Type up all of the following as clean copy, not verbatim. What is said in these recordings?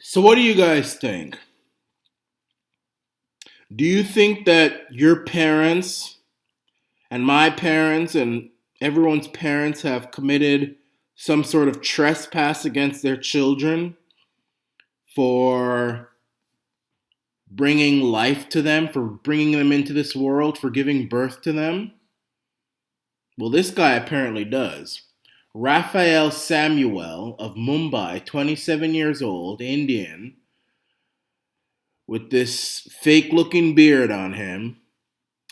So, what do you guys think? Do you think that your parents and my parents and everyone's parents have committed some sort of trespass against their children for bringing life to them, for bringing them into this world, for giving birth to them? Well, this guy apparently does. Raphael Samuel of Mumbai, 27 years old, Indian, with this fake looking beard on him,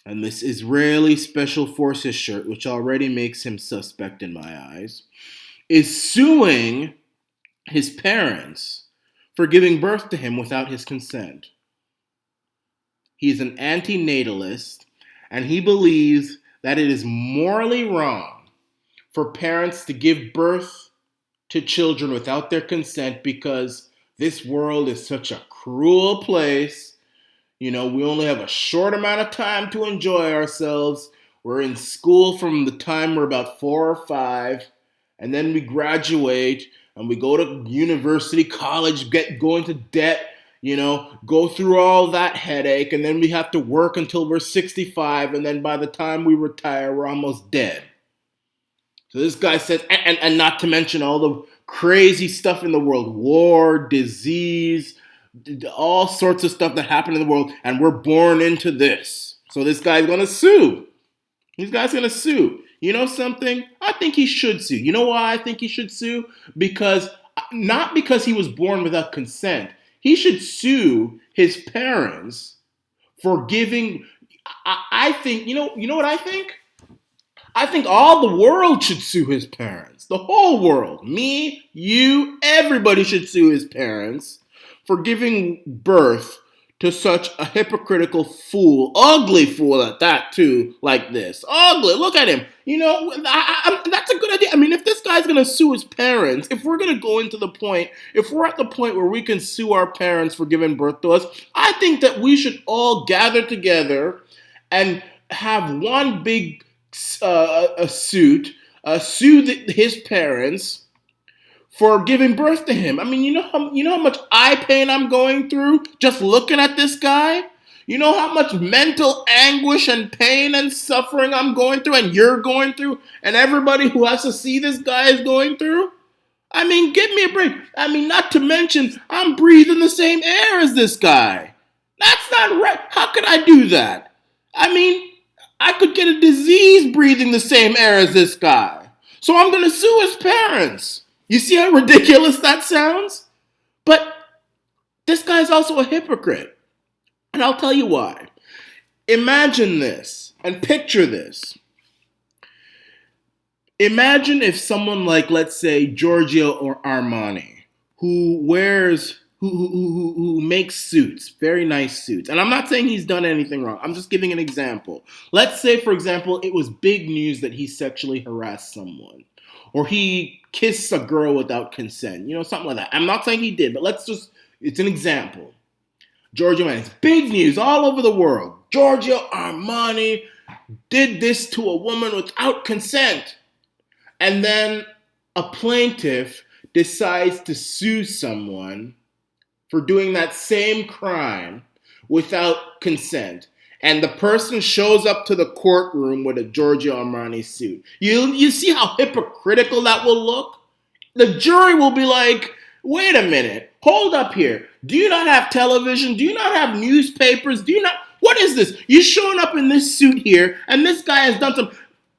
and this Israeli Special Forces shirt, which already makes him suspect in my eyes, is suing his parents for giving birth to him without his consent. He's an antinatalist, and he believes that it is morally wrong for parents to give birth to children without their consent because this world is such a cruel place. You know, we only have a short amount of time to enjoy ourselves. We're in school from the time we're about 4 or 5, and then we graduate and we go to university, college, go into debt, go through all that headache, and then we have to work until we're 65, and then by the time we retire, we're almost dead. So this guy says, and not to mention all the crazy stuff in the world, war, disease, all sorts of stuff that happened in the world, and we're born into this. So this guy's going to sue. This guy's going to sue. You know something? I think he should sue. You know why I think he should sue? Not because he was born without consent. He should sue his parents for giving. I think, you know what I think? I think all the world should sue his parents. The whole world. Me, you, everybody should sue his parents for giving birth to such a hypocritical fool, ugly fool at that too, like this. Ugly, look at him. That's a good idea. I mean, if this guy's going to sue his parents, if we're going to go into the point, if we're at the point where we can sue our parents for giving birth to us, I think that we should all gather together and have one big sue his parents for giving birth to him. I mean, you know how much eye pain I'm going through just looking at this guy? You know how much mental anguish and pain and suffering I'm going through, and you're going through, and everybody who has to see this guy is going through? I mean, give me a break. I mean, not to mention, I'm breathing the same air as this guy. That's not right. How could I do that? I mean, I could get a disease breathing the same air as this guy. So I'm going to sue his parents. You see how ridiculous that sounds? But this guy's also a hypocrite. And I'll tell you why. Imagine this and picture this. Imagine if someone like, let's say, Giorgio or Armani, who makes suits, very nice suits. And I'm not saying he's done anything wrong. I'm just giving an example. Let's say, for example, it was big news that he sexually harassed someone. Or he kissed a girl without consent. Something like that. I'm not saying he did, but it's an example. Giorgio Armani. It's big news all over the world. Giorgio Armani did this to a woman without consent. And then a plaintiff decides to sue someone for doing that same crime without consent. And the person shows up to the courtroom with a Giorgio Armani suit. You see how hypocritical that will look? The jury will be like, wait a minute, hold up here. Do you not have television? Do you not have newspapers? What is this? You're showing up in this suit here, and this guy has done some.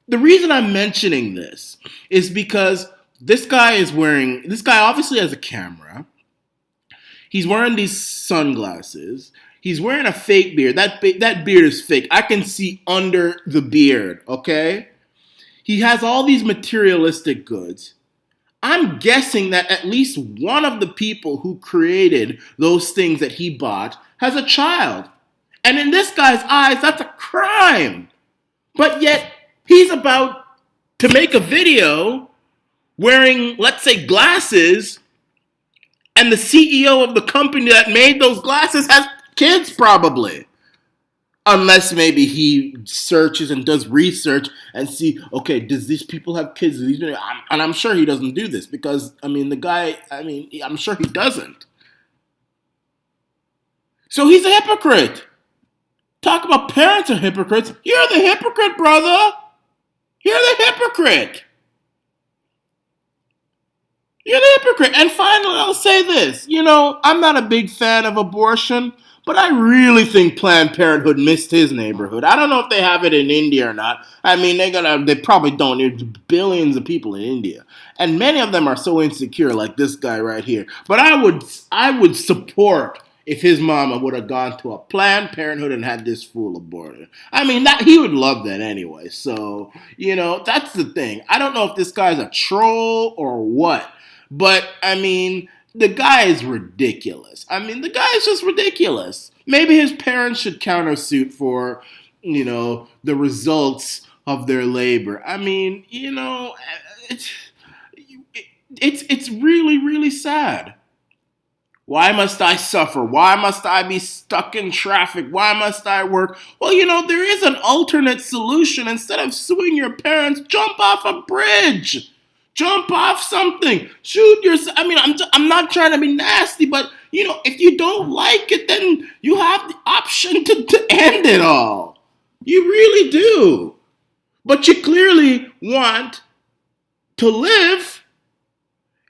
The reason I'm mentioning this is because this guy obviously has a camera. He's wearing these sunglasses. He's wearing a fake beard. That beard is fake. I can see under the beard, okay? He has all these materialistic goods. I'm guessing that at least one of the people who created those things that he bought has a child. And in this guy's eyes, that's a crime. But yet, he's about to make a video wearing, let's say, glasses, and the CEO of the company that made those glasses has kids probably. Unless maybe he searches and does research and see, okay, does these people have kids? And I'm sure he doesn't do this because, the guy, I'm sure he doesn't. So he's a hypocrite. Talk about parents are hypocrites. You're the hypocrite, brother. You're the hypocrite. You're the hypocrite. And finally, I'll say this. I'm not a big fan of abortion, but I really think Planned Parenthood missed his neighborhood. I don't know if they have it in India or not. I mean, they probably don't. There's billions of people in India, and many of them are so insecure, like this guy right here. But I would support if his mama would have gone to a Planned Parenthood and had this fool aborted. I mean, that he would love that anyway. So that's the thing. I don't know if this guy's a troll or what. But, I mean, the guy is ridiculous. I mean, the guy is just ridiculous. Maybe his parents should countersuit for, the results of their labor. I mean, it's really, really sad. Why must I suffer? Why must I be stuck in traffic? Why must I work? Well, there is an alternate solution. Instead of suing your parents, jump off a bridge. Jump off something. Shoot yourself. I mean, I'm not trying to be nasty, but, if you don't like it, then you have the option to end it all. You really do. But you clearly want to live.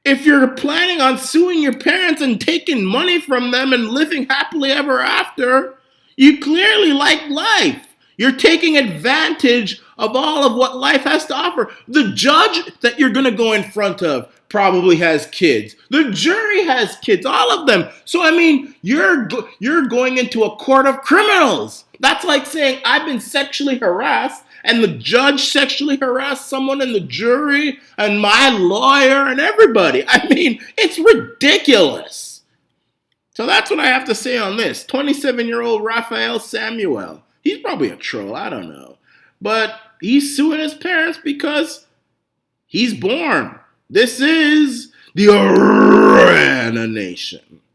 If you're planning on suing your parents and taking money from them and living happily ever after, you clearly like life. You're taking advantage of all of what life has to offer. The judge that you're going to go in front of probably has kids. The jury has kids, all of them. So, I mean, you're going into a court of criminals. That's like saying I've been sexually harassed and the judge sexually harassed someone in the jury and my lawyer and everybody. I mean, it's ridiculous. So that's what I have to say on this. 27-year-old Raphael Samuel. He's probably a troll, I don't know. But he's suing his parents because he's born. This is the Arana Nation.